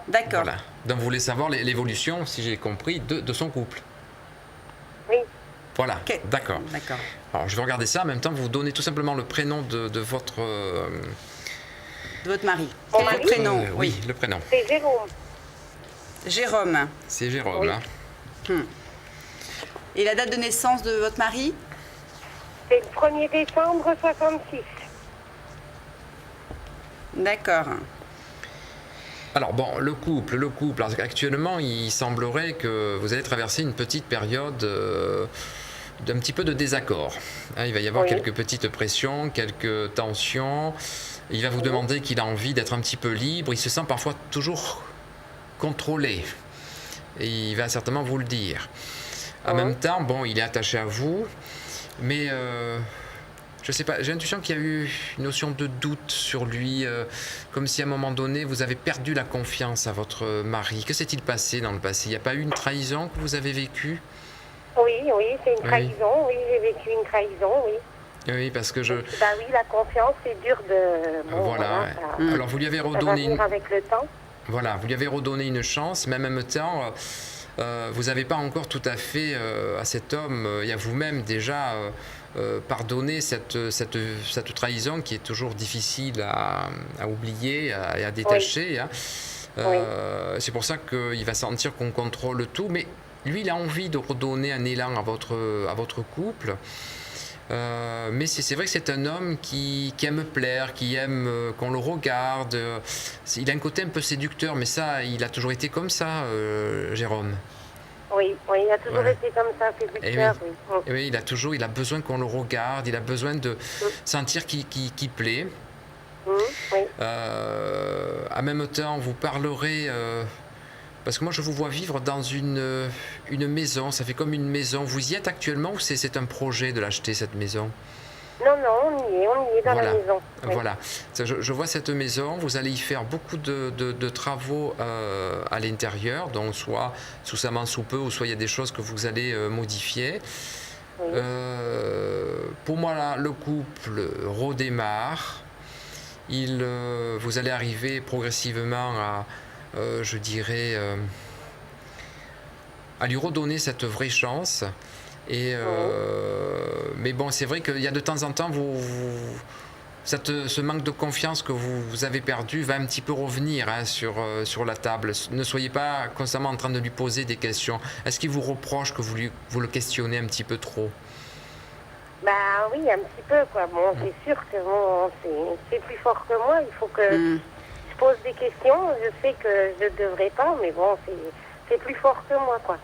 D'accord. Voilà. Donc vous voulez savoir l'évolution, si j'ai compris, de son couple. Oui. Voilà, Ok. d'accord. D'accord. Alors je vais regarder ça, en même temps vous donnez tout simplement le prénom de votre... De votre mari. Mon Quel est mari le prénom? oui, le prénom. C'est Jérôme. Jérôme. C'est Jérôme. Oui. Hein. Et la date de naissance de votre mari? C'est le 1er décembre 66. D'accord. Alors bon, le couple, alors, actuellement il semblerait que vous allez traverser une petite période d'un petit peu de désaccord. Hein, il va y avoir Oui. quelques petites pressions, quelques tensions. Il va vous demander qu'il a envie d'être un petit peu libre. Il se sent parfois toujours contrôlé. Et il va certainement vous le dire. En même temps, bon, il est attaché à vous, mais je sais pas, j'ai l'intuition qu'il y a eu une notion de doute sur lui, comme si à un moment donné vous avez perdu la confiance à votre mari. Que s'est-il passé dans le passé? Il n'y a pas eu une trahison que vous avez vécue? Oui, c'est une Oui. trahison. Oui, j'ai vécu une trahison, oui. Oui, parce que je... Bah oui, la confiance, c'est dur de... Bon, voilà. ça, Alors vous lui avez ça va redonné venir avec le temps. Voilà, vous lui avez redonné une chance, mais en même temps, vous n'avez pas encore tout à fait à cet homme et à vous-même déjà pardonné cette trahison qui est toujours difficile à oublier et à détacher. Hein. C'est pour ça qu'il va sentir qu'on contrôle tout, mais lui, il a envie de redonner un élan à votre couple. Mais c'est vrai que c'est un homme qui aime plaire, qui aime qu'on le regarde. Il a un côté un peu séducteur, mais ça, il a toujours été comme ça, Jérôme. Oui, il a toujours Voilà. été comme ça, séducteur, oui. Et oui, il a besoin qu'on le regarde, il a besoin de sentir qu'il plaît. Oui. En même temps, vous parlerez... parce que moi, je vous vois vivre dans une maison, ça fait comme une maison. Vous y êtes actuellement ou c'est un projet de l'acheter, cette maison? Non, on y est dans Voilà. la maison. Oui. Voilà, je vois cette maison, vous allez y faire beaucoup de travaux à l'intérieur, donc soit incessamment sous peu, ou soit il y a des choses que vous allez modifier. Oui. Pour moi, là, le couple redémarre. Vous allez arriver progressivement à, je dirais, à lui redonner cette vraie chance. Et, mais bon, c'est vrai qu'il y a de temps en temps, ce manque de confiance que vous avez perdu va un petit peu revenir hein, sur la table. Ne soyez pas constamment en train de lui poser des questions. Est-ce qu'il vous reproche que vous le questionnez un petit peu trop? Bah oui, un petit peu, quoi. Bon, c'est sûr que bon, c'est plus fort que moi. Il faut que je pose des questions. Je sais que je ne devrais pas, mais bon, c'est plus fort que moi, quoi.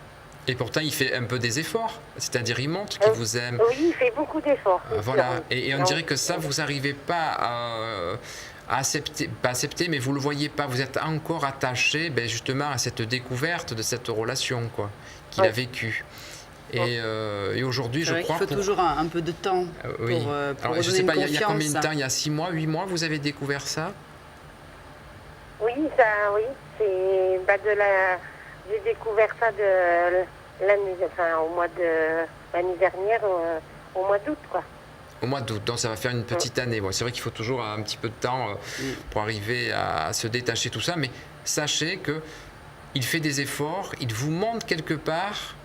Et pourtant, il fait un peu des efforts, c'est-à-dire il montre qu'il vous aime. Oui, il fait beaucoup d'efforts. c'est Voilà, sûr, oui. et on dirait que ça, vous n'arrivez pas à accepter, pas accepter, mais vous ne le voyez pas. Vous êtes encore attaché justement à cette découverte de cette relation quoi, qu'il a vécue. Et aujourd'hui, je crois qu'il faut toujours un peu de temps pour Alors, je redonner sais pas, une il y a combien de confiance. temps? Il y a 6 mois, 8 mois, vous avez découvert ça? Oui, c'est j'ai découvert ça au mois de l'année dernière, au mois d'août, quoi. Au mois d'août, donc ça va faire une petite année. Bon, c'est vrai qu'il faut toujours un petit peu de temps pour arriver à se détacher de tout ça, mais sachez que il fait des efforts, il vous montre quelque part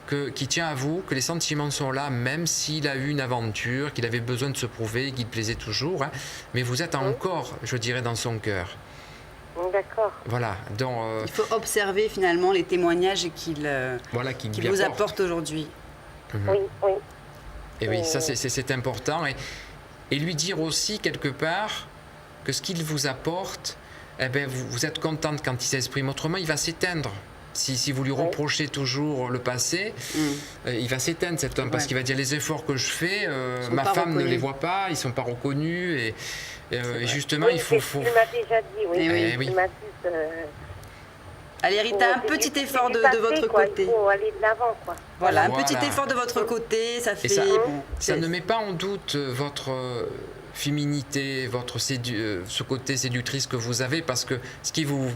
qu'il tient à vous, que les sentiments sont là, même s'il a eu une aventure, qu'il avait besoin de se prouver, qu'il plaisait toujours, hein, mais vous êtes encore, je dirais, dans son cœur. D'accord. Voilà, donc... Il faut observer finalement les témoignages qu'il lui vous apporte aujourd'hui. Oui. Et oui, ça c'est important. Et lui dire aussi quelque part que ce qu'il vous apporte, vous êtes contente quand il s'exprime. Autrement, il va s'éteindre. Si vous lui reprochez toujours le passé, il va s'éteindre cet homme, parce qu'il va dire les efforts que je fais, ma femme ne les voit pas, ils ne sont pas reconnus. Et justement, il faut... Il m'a déjà dit, oui. Oui. Il m'a dit que... Allez Rita, un petit effort de votre côté. Il faut aller de l'avant, quoi. Voilà, un petit effort de votre côté, ça fait... Ça ne met pas en doute votre féminité, ce côté séductrice que vous avez, parce que ce qui vous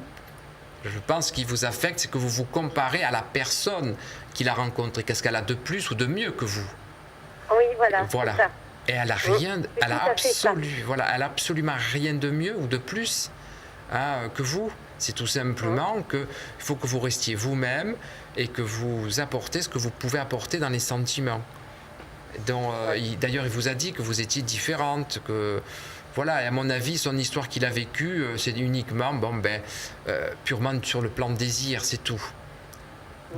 Je pense qu'il vous affecte, c'est que vous vous comparez à la personne qu'il a rencontrée. Qu'est-ce qu'elle a de plus ou de mieux que vous? Oui, voilà. Voilà. C'est ça. Et elle a rien, C'est tout à fait ça. voilà, elle a absolument rien de mieux ou de plus que vous. C'est tout simplement qu'il faut que vous restiez vous-même et que vous apportez ce que vous pouvez apporter dans les sentiments. D'ailleurs, il vous a dit que vous étiez différente, que voilà. Et à mon avis, son histoire qu'il a vécue, c'est uniquement purement sur le plan de désir, c'est tout.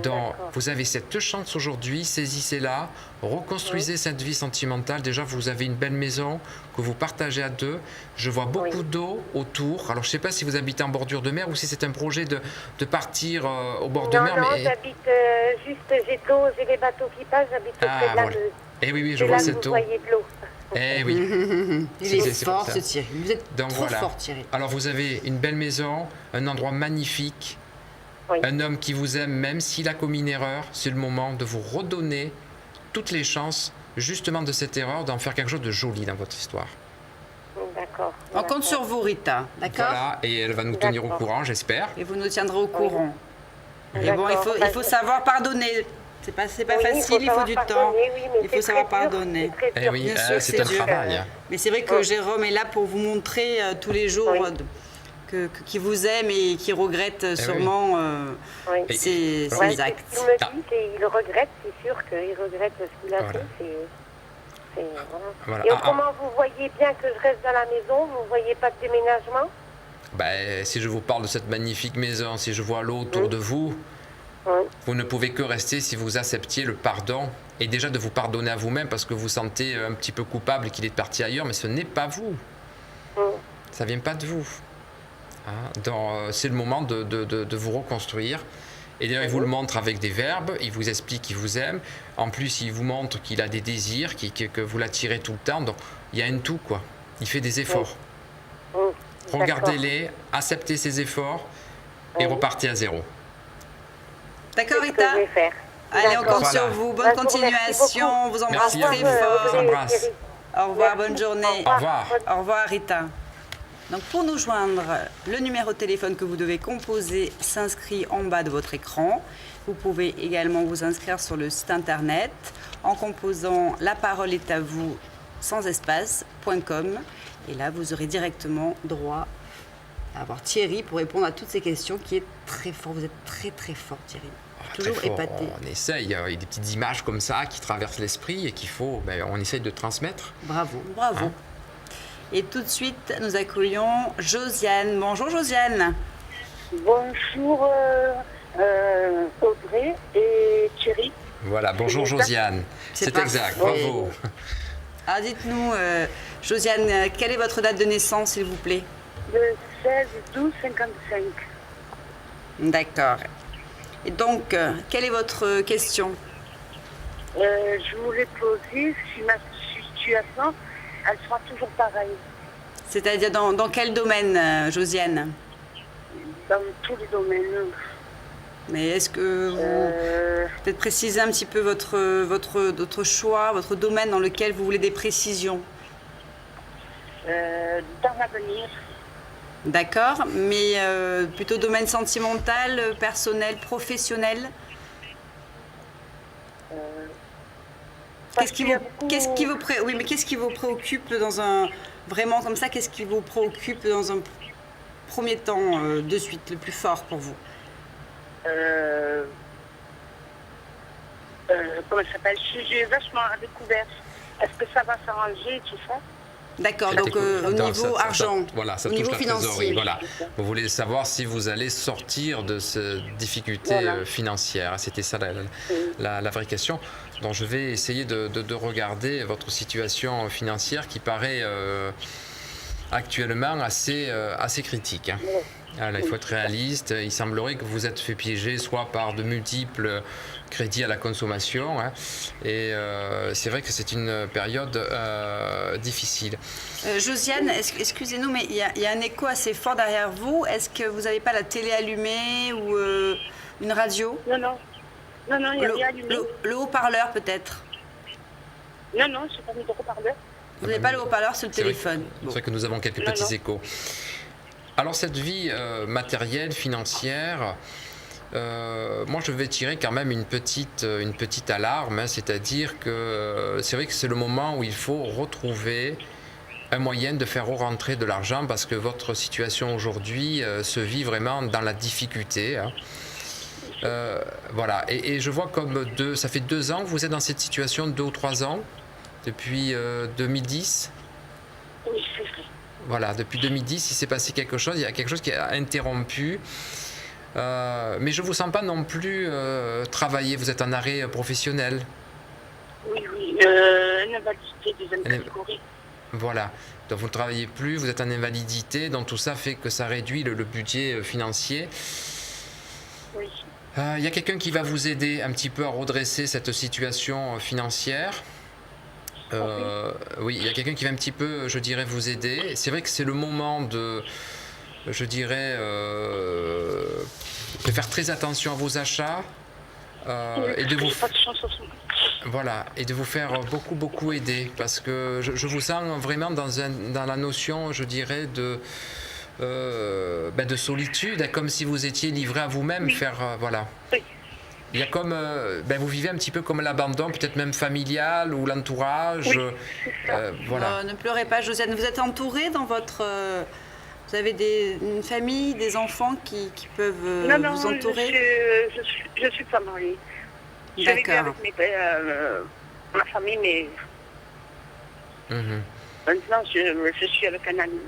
Donc, vous avez cette chance aujourd'hui, saisissez-la, reconstruisez cette vie sentimentale. Déjà, vous avez une belle maison que vous partagez à deux. Je vois beaucoup d'eau autour. Alors, je ne sais pas si vous habitez en bordure de mer ou si c'est un projet de partir au bord de mer. Non, j'habite juste, j'ai les bateaux qui passent, j'habite près de la Meuse. Eh oui, je vois cette eau. Vous voyez de l'eau. Eh oui. Il est fort, ce Thierry. Vous êtes Donc, trop voilà. fort, Thierry. Alors, vous avez une belle maison, un endroit magnifique. Oui. Un homme qui vous aime, même s'il a commis une erreur, c'est le moment de vous redonner toutes les chances, justement, de cette erreur, d'en faire quelque chose de joli dans votre histoire. D'accord. On compte sur vous, Rita, d'accord? Voilà, et elle va nous tenir au courant, j'espère. Et vous nous tiendrez au courant. Et bon, D'accord. il faut savoir pardonner. C'est pas facile, il faut du temps. Il faut savoir pardonner. Eh oui, Bien sûr, c'est un dur. travail. Mais c'est vrai que Jérôme est là pour vous montrer tous les jours qu'il vous aime et qu'il regrette sûrement ses actes. Ce qu'il me dit, il regrette, c'est sûr qu'il regrette ce qu'il a fait. Voilà. Et autrement, vous voyez bien que je reste dans la maison, vous ne voyez pas de déménagement? Si je vous parle de cette magnifique maison, si je vois l'eau autour de vous, vous ne pouvez que rester si vous acceptiez le pardon et déjà de vous pardonner à vous-même parce que vous sentez un petit peu coupable qu'il est parti ailleurs, mais ce n'est pas vous. Ça ne vient pas de vous. C'est le moment de vous reconstruire. Et d'ailleurs, il vous le montre avec des verbes, il vous explique qu'il vous aime. En plus, il vous montre qu'il a des désirs, que vous l'attirez tout le temps. Donc, il y a un tout, quoi. Il fait des efforts. Regardez-les, acceptez ses efforts et repartez à zéro. D'accord, Rita? Allez, on compte sur vous. Bonne continuation. On vous embrasse très fort. Je vous embrasse. Au revoir, bonne journée. Au revoir. Au revoir, Rita. Donc pour nous joindre, le numéro de téléphone que vous devez composer s'inscrit en bas de votre écran. Vous pouvez également vous inscrire sur le site internet en composant la parole est à vous sans espace.com. Et là, vous aurez directement droit à avoir Thierry pour répondre à toutes ces questions qui est très fort. Vous êtes très très fort, Thierry. Toujours épaté. On essaye, il y a des petites images comme ça qui traversent l'esprit et on essaye de transmettre. Bravo. Et tout de suite, nous accueillons Josiane. Bonjour Josiane. Bonjour Audrey et Thierry. Voilà, bonjour Josiane. C'est exact, bravo. Alors dites-nous, Josiane, quelle est votre date de naissance, s'il vous plaît? Le 16-12-55. D'accord. Et donc, quelle est votre question? Je voulais poser si ma situation, elle sera toujours pareille. C'est-à-dire dans quel domaine, Josiane? Dans tous les domaines. Mais est-ce que vous peut-être préciser un petit peu votre choix, votre domaine dans lequel vous voulez des précisions? Dans l'avenir. D'accord, mais plutôt domaine sentimental, personnel, professionnel? Qu'est-ce qui vous préoccupe dans un vraiment comme ça? Qu'est-ce qui vous préoccupe dans un premier temps de suite, le plus fort pour vous? Comment ça s'appelle? J'ai vachement à découvert. Est-ce que ça va s'arranger tout ça? D'accord, donc au niveau argent, voilà, ça au touche niveau la financier. trésorerie. Voilà. Vous voulez savoir si vous allez sortir de ces difficultés financières. C'était ça la vraie question. Donc je vais essayer de regarder votre situation financière qui paraît actuellement assez critique. Là, il faut être réaliste. Il semblerait que vous êtes fait piéger soit par de multiples crédits à la consommation. Et c'est vrai que c'est une période difficile. Josiane, excusez-nous, mais il y a un écho assez fort derrière vous. Est-ce que vous n'avez pas la télé allumée ou une radio? Non, il n'y a rien allumé. Le haut-parleur peut-être? Non, je n'ai pas mis de haut-parleur. Vous n'avez pas le haut-parleur sur le téléphone? C'est vrai que nous avons quelques petits échos. Alors cette vie matérielle, financière, moi je vais tirer quand même une petite alarme, hein, c'est-à-dire que c'est vrai que c'est le moment où il faut retrouver un moyen de faire rentrer de l'argent parce que votre situation aujourd'hui se vit vraiment dans la difficulté. Hein. Voilà, et je vois ça fait 2 ans que vous êtes dans cette situation, 2 ou 3 ans, depuis 2010. Oui, c'est vrai. Voilà, depuis 2010, il s'est passé quelque chose, il y a quelque chose qui a interrompu. Mais je ne vous sens pas non plus travailler, vous êtes en arrêt professionnel. Oui, une invalidité deuxième catégorie. Voilà, donc vous ne travaillez plus, vous êtes en invalidité, donc tout ça fait que ça réduit le budget financier. Oui. Il y a quelqu'un qui va vous aider un petit peu à redresser cette situation financière. Oui, il y a quelqu'un qui va un petit peu, je dirais, vous aider. C'est vrai que c'est le moment de, je dirais, de faire très attention à vos achats et de vous, voilà, et de vous faire beaucoup aider parce que je vous sens vraiment dans la notion, je dirais, de solitude, comme si vous étiez livré à vous-même, voilà. Oui. Il y a comme, vous vivez un petit peu comme l'abandon, peut-être même familial ou l'entourage. Oui, voilà. Ne pleurez pas, Josiane. Vous êtes entourée dans votre... vous avez une famille, des enfants qui peuvent vous entourer? Je suis pas mariée. Je vis D'accord. avec ma famille, mais maintenant je suis avec un ami.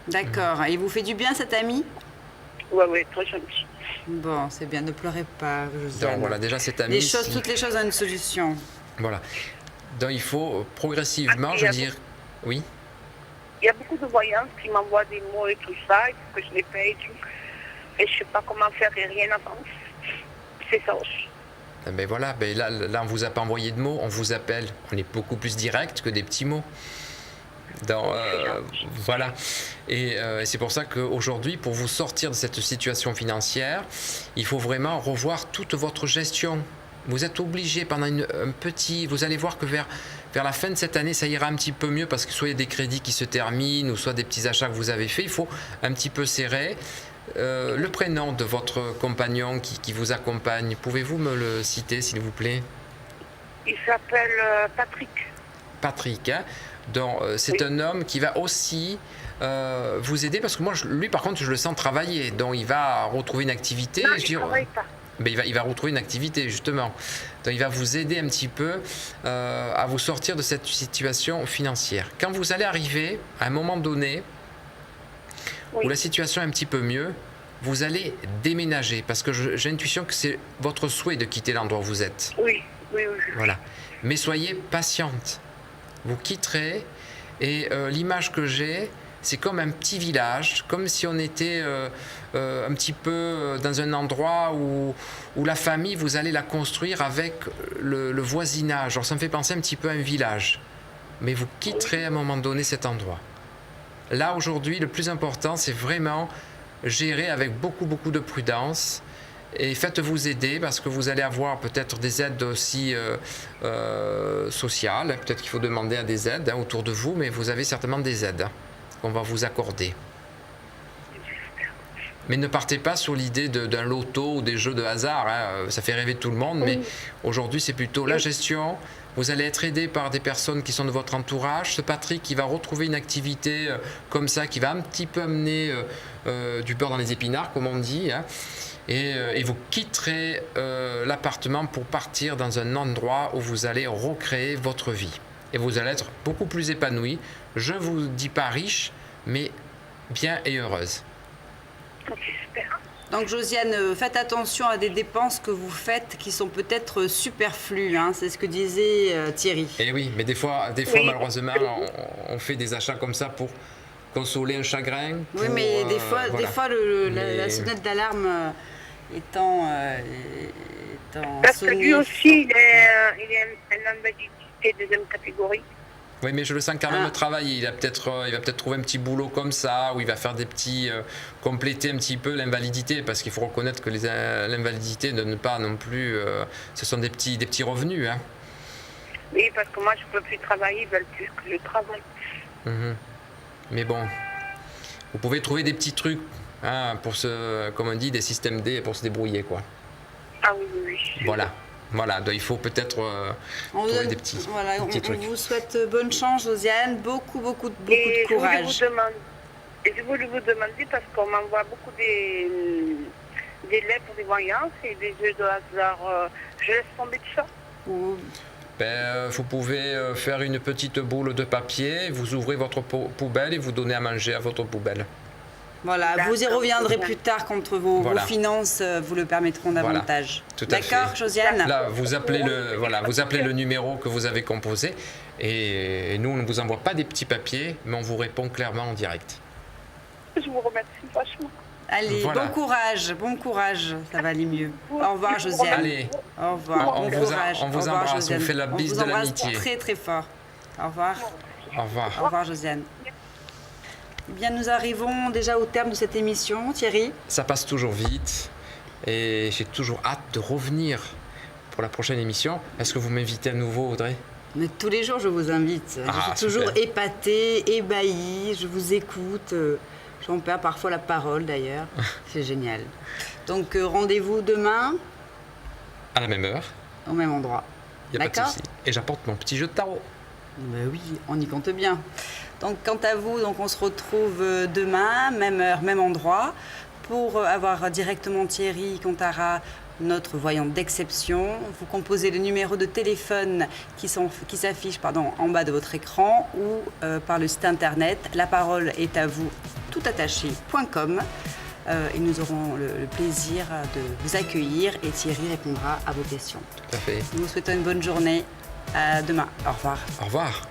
D'accord. Et il vous fait du bien, cet ami? Oui, très gentil. Bon, c'est bien, ne pleurez pas, Josiane. Donc voilà, déjà cet ami. Toutes les choses ont une solution. Voilà. Donc il faut progressivement, je veux dire. Oui. Il y a beaucoup de voyants qui m'envoient des mots et tout ça, il faut que je les paye et tout. Et je ne sais pas comment faire et rien n'avance. C'est ça aussi. Ben voilà, là on ne vous a pas envoyé de mots, on vous appelle. On est beaucoup plus direct que des petits mots. Voilà. Et c'est pour ça qu'aujourd'hui, pour vous sortir de cette situation financière, il faut vraiment revoir toute votre gestion. Vous êtes obligé pendant vous allez voir que vers la fin de cette année, ça ira un petit peu mieux parce que soit il y a des crédits qui se terminent ou soit des petits achats que vous avez faits, il faut un petit peu serrer. Le prénom de votre compagnon qui vous accompagne, pouvez-vous me le citer s'il vous plaît? Il s'appelle Patrick. Patrick, hein? Donc c'est un homme qui va aussi vous aider parce que moi, lui par contre, je le sens travailler. Donc il va retrouver une activité. Non, il ne travaille pas. Mais il va retrouver une activité justement. Donc il va vous aider un petit peu à vous sortir de cette situation financière. Quand vous allez arriver à un moment donné où la situation est un petit peu mieux, vous allez déménager parce que j'ai l'intuition que c'est votre souhait de quitter l'endroit où vous êtes. Oui. Voilà. Mais soyez patiente. Vous quitterez et l'image que j'ai, c'est comme un petit village, comme si on était un petit peu dans un endroit où la famille, vous allez la construire avec le voisinage. Alors ça me fait penser un petit peu à un village. Mais vous quitterez à un moment donné cet endroit. Là, aujourd'hui, le plus important, c'est vraiment gérer avec beaucoup de prudence. Et faites-vous aider parce que vous allez avoir peut-être des aides aussi sociales. Peut-être qu'il faut demander à des aides autour de vous, mais vous avez certainement des aides qu'on va vous accorder. Mais ne partez pas sur l'idée d'un loto ou des jeux de hasard. Hein. Ça fait rêver tout le monde, mais aujourd'hui, c'est plutôt la gestion. Vous allez être aidé par des personnes qui sont de votre entourage. Ce Patrick qui va retrouver une activité comme ça, qui va un petit peu amener du beurre dans les épinards, comme on dit. Hein. Et vous quitterez l'appartement pour partir dans un endroit où vous allez recréer votre vie. Et vous allez être beaucoup plus épanoui. Je ne vous dis pas riche, mais bien et heureuse. J'espère. Donc Josiane, faites attention à des dépenses que vous faites qui sont peut-être superflues, hein, c'est ce que disait Thierry. Et oui, mais des fois malheureusement, on fait des achats comme ça pour consoler un chagrin. Oui, mais des fois, la sonnette d'alarme étant parce que lui aussi, il est un invalidité deuxième catégorie. Oui, mais je le sens quand même travailler. Il va peut-être trouver un petit boulot comme ça, où il va faire des petits, compléter un petit peu l'invalidité, parce qu'il faut reconnaître que l'invalidité ne donne pas non plus. Ce sont des petits revenus. Hein. Oui, parce que moi je ne peux plus travailler, ils veulent plus que je travaille. Mais bon, vous pouvez trouver des petits trucs pour comme on dit, des systèmes D pour se débrouiller, quoi. Ah oui, oui, oui. Voilà, donc il faut peut-être trouver des petits, voilà, petits on trucs. vous souhaite bonne chance, Josiane, beaucoup de Et courage. je voulais vous demander, parce qu'on m'envoie beaucoup des lettres de voyance et des jeux de hasard. Je laisse tomber tout ça. Vous pouvez faire une petite boule de papier, vous ouvrez votre poubelle et vous donnez à manger à votre poubelle. Voilà, vous y D'accord. reviendrez plus tard quand vos Voilà. finances vous le permettront davantage. Tout à fait. D'accord, Josiane? Là, vous appelez le numéro que vous avez composé et nous, on ne vous envoie pas des petits papiers, mais on vous répond clairement en direct. Je vous remercie vachement. Allez, Voilà. bon courage, ça va aller mieux. Au revoir, Josiane. Allez, Au revoir, on bon vous courage. on vous Au revoir, embrasse, on Josiane. vous fait la bise de On vous embrasse l'amitié. très très fort. Au revoir. Au revoir. Au revoir, Josiane. Eh bien, nous arrivons déjà au terme de cette émission, Thierry. Ça passe toujours vite et j'ai toujours hâte de revenir pour la prochaine émission. Est-ce que vous m'invitez à nouveau, Audrey? Mais tous les jours, je vous invite. Ah, je suis toujours super. épatée, ébahie, je vous écoute. J'en perds parfois la parole, d'ailleurs. C'est génial. Donc, rendez-vous demain, À la même heure, au même endroit. il n'y a pas de D'accord. souci. Et j'apporte mon petit jeu de tarot. Ben oui, on y compte bien. Donc, quant à vous, donc, on se retrouve demain, même heure, même endroit, pour avoir directement Thierry Contara, notre voyante d'exception. Vous composez le numéro de téléphone qui s'affiche en bas de votre écran ou par le site internet laparoleestavous toutattaché.com. Et nous aurons le plaisir de vous accueillir et Thierry répondra à vos questions. Tout à fait. Nous vous souhaitons une bonne journée. À demain. Au revoir. Au revoir.